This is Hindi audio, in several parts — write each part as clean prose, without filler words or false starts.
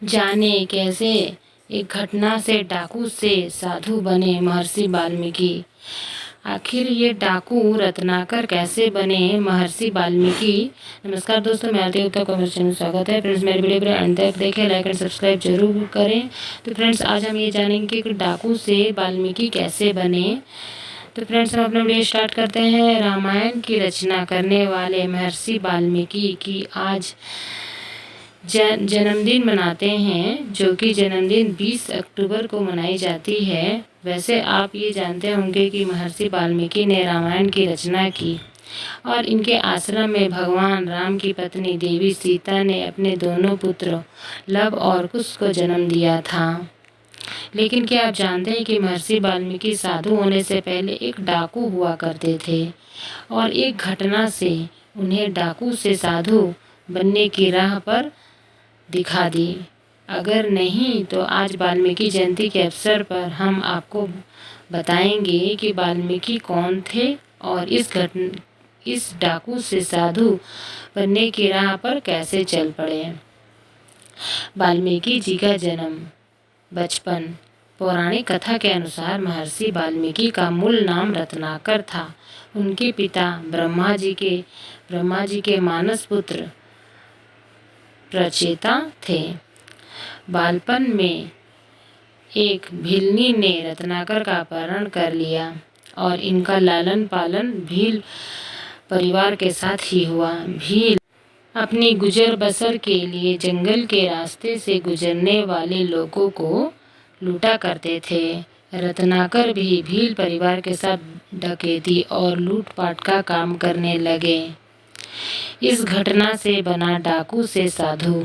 जाने कैसे एक घटना से डाकू से साधु बने महर्षि वाल्मीकि। आखिर ये डाकू रत्नाकर कैसे बने महर्षि वाल्मीकि। नमस्कार दोस्तों, मैं आरती गुप्ता कॉमर्स चैनल स्वागत है। फ्रेंड्स, मेरे वीडियो पर अंत तक देखें, लाइक एंड सब्सक्राइब जरूर करें। तो फ्रेंड्स, आज हम ये जानेंगे कि डाकू से वाल्मीकि कैसे बने। तो फ्रेंड्स, हम अपना वीडियो स्टार्ट करते हैं। रामायण की रचना करने वाले महर्षि वाल्मीकि की आज जन्मदिन मनाते हैं, जो कि जन्मदिन 20 अक्टूबर को मनाई जाती है। वैसे आप ये जानते होंगे कि महर्षि वाल्मीकि ने रामायण की रचना की और इनके आश्रम में भगवान राम की पत्नी देवी सीता ने अपने दोनों पुत्र लव और कुश को जन्म दिया था। लेकिन क्या आप जानते हैं कि महर्षि वाल्मीकि साधु होने से पहले एक डाकू हुआ करते थे और एक घटना से उन्हें डाकू से साधु बनने की राह पर दिखा दी। अगर नहीं तो आज वाल्मीकि जयंती के अवसर पर हम आपको बताएंगे कि वाल्मीकि कौन थे और इस डाकू से साधु बनने की राह पर कैसे चल पड़े। वाल्मीकि जी का जन्म। बचपन। पौराणिक कथा के अनुसार महर्षि वाल्मीकि का मूल नाम रत्नाकर था। उनके पिता ब्रह्मा जी के मानस पुत्र प्रचेता थे। बालपन में एक भिल्लनी ने रत्नाकर का अपहरण कर लिया और इनका लालन पालन भील परिवार के साथ ही हुआ। भील अपनी गुजर बसर के लिए जंगल के रास्ते से गुजरने वाले लोगों को लूटा करते थे। रत्नाकर भी भील परिवार के साथ डकैती और लूटपाट का काम करने लगे। इस घटना से बना डाकू से साधु।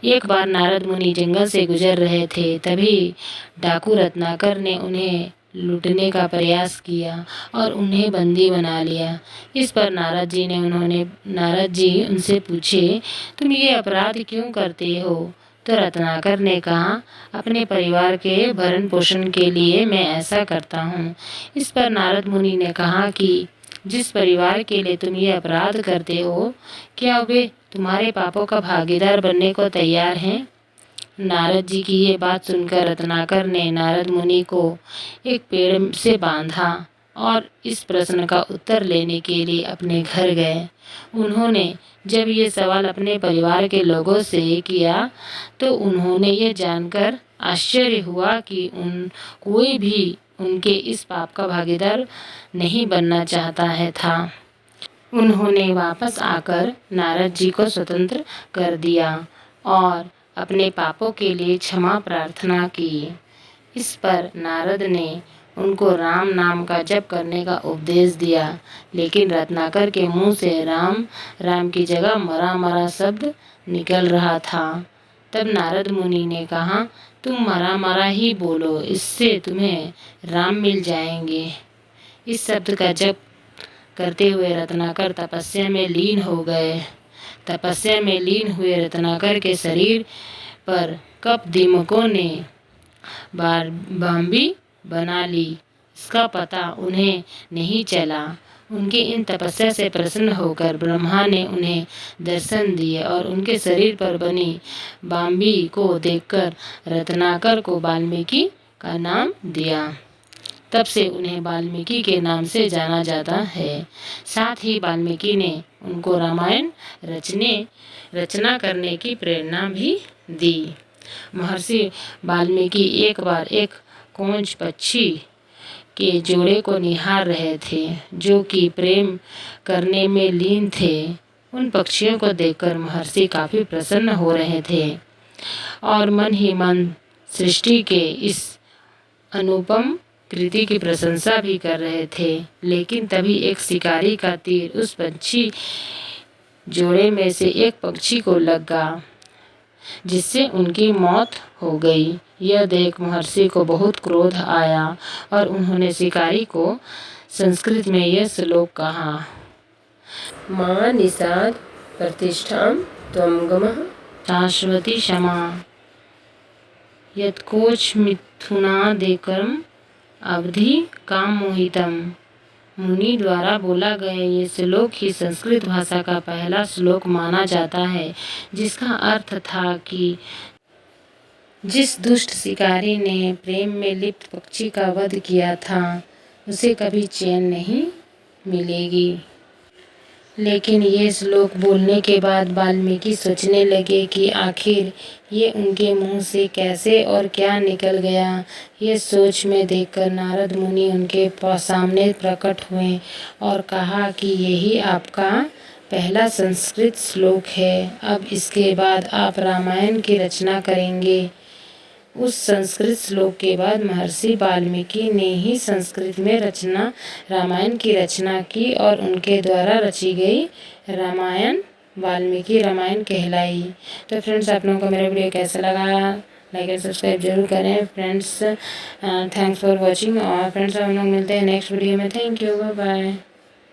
एक बार नारद मुनि जंगल से गुजर रहे थे, तभी डाकू रत्नाकर ने उन्हें लूटने का प्रयास किया और उन्हें बंदी बना लिया। इस पर नारद जी उनसे पूछे, तुम ये अपराध क्यों करते हो? तो रत्नाकर ने कहा, अपने परिवार के भरण पोषण के लिए मैं ऐसा करता हूँ। इस पर नारद मुनि ने कहा कि जिस परिवार के लिए तुम ये अपराध करते हो, क्या वे तुम्हारे पापों का भागीदार बनने को तैयार हैं? नारद जी की ये बात सुनकर रत्नाकर ने नारद मुनि को एक पेड़ से बांधा और इस प्रश्न का उत्तर लेने के लिए अपने घर गए। उन्होंने जब ये सवाल अपने परिवार के लोगों से किया तो उन्होंने ये जानकर आश्चर्य हुआ कि कोई भी उनके इस पाप का भागीदार नहीं बनना चाहता था। उन्होंने वापस आकर नारद जी को स्वतंत्र कर दिया और अपने पापों के लिए क्षमा प्रार्थना की। इस पर नारद ने उनको राम नाम का जप करने का उपदेश दिया, लेकिन रत्नाकर के मुंह से राम राम की जगह मरा मरा शब्द निकल रहा था। तब नारद मुनि ने कहा, तुम मरा मरा ही बोलो, इससे तुम्हें राम मिल जाएंगे। इस शब्द का जप करते हुए रत्नाकर तपस्या में लीन हो गए। तपस्या में लीन हुए रत्नाकर के शरीर पर कप दीमकों ने बाम्बी बना ली। इसका पता उन्हें नहीं चला। उनकी इन तपस्या से प्रसन्न होकर ब्रह्मा ने उन्हें दर्शन दिए और उनके शरीर पर बनी बाम्बी को देखकर रत्नाकर को वाल्मीकि का नाम दिया। तब से उन्हें वाल्मीकि के नाम से जाना जाता है। साथ ही वाल्मीकि ने उनको रामायण रचना करने की प्रेरणा भी दी। महर्षि वाल्मीकि एक बार एक कोंज पक्षी के जोड़े को निहार रहे थे, जो कि प्रेम करने में लीन थे। उन पक्षियों को देखकर महर्षि काफी प्रसन्न हो रहे थे और मन ही मन सृष्टि के इस अनुपम कृति की प्रशंसा भी कर रहे थे। लेकिन तभी एक शिकारी का तीर उस पक्षी जोड़े में से एक पक्षी को लगा, जिससे उनकी मौत हो गई। यह देख महर्षि को बहुत क्रोध आया और उन्होंने शिकारी को संस्कृत में यह श्लोक कहा, मां निषाद प्रतिष्ठां त्वं गमः शाश्वती क्षमा यत्कोच मिथुनादेकरम अवधि काम मोहितम। मुनि द्वारा बोला गया ये श्लोक ही संस्कृत भाषा का पहला श्लोक माना जाता है, जिसका अर्थ था कि जिस दुष्ट शिकारी ने प्रेम में लिप्त पक्षी का वध किया था उसे कभी चैन नहीं मिलेगी। लेकिन ये श्लोक बोलने के बाद वाल्मीकि सोचने लगे कि आखिर ये उनके मुंह से कैसे और क्या निकल गया। ये सोच में देखकर नारद मुनि उनके सामने प्रकट हुए और कहा कि यही आपका पहला संस्कृत श्लोक है। अब इसके बाद आप रामायण की रचना करेंगे। उस संस्कृत श्लोक के बाद महर्षि वाल्मीकि ने ही संस्कृत में रामायण की रचना की और उनके द्वारा रची गई रामायण वाल्मीकि रामायण कहलाई। तो फ्रेंड्स, आप लोगों को मेरा वीडियो कैसा लगा, लाइक एंड सब्सक्राइब जरूर करें फ्रेंड्स। Thanks for watching. और फ्रेंड्स, हम लोग मिलते हैं नेक्स्ट वीडियो में। Thank you, bye bye.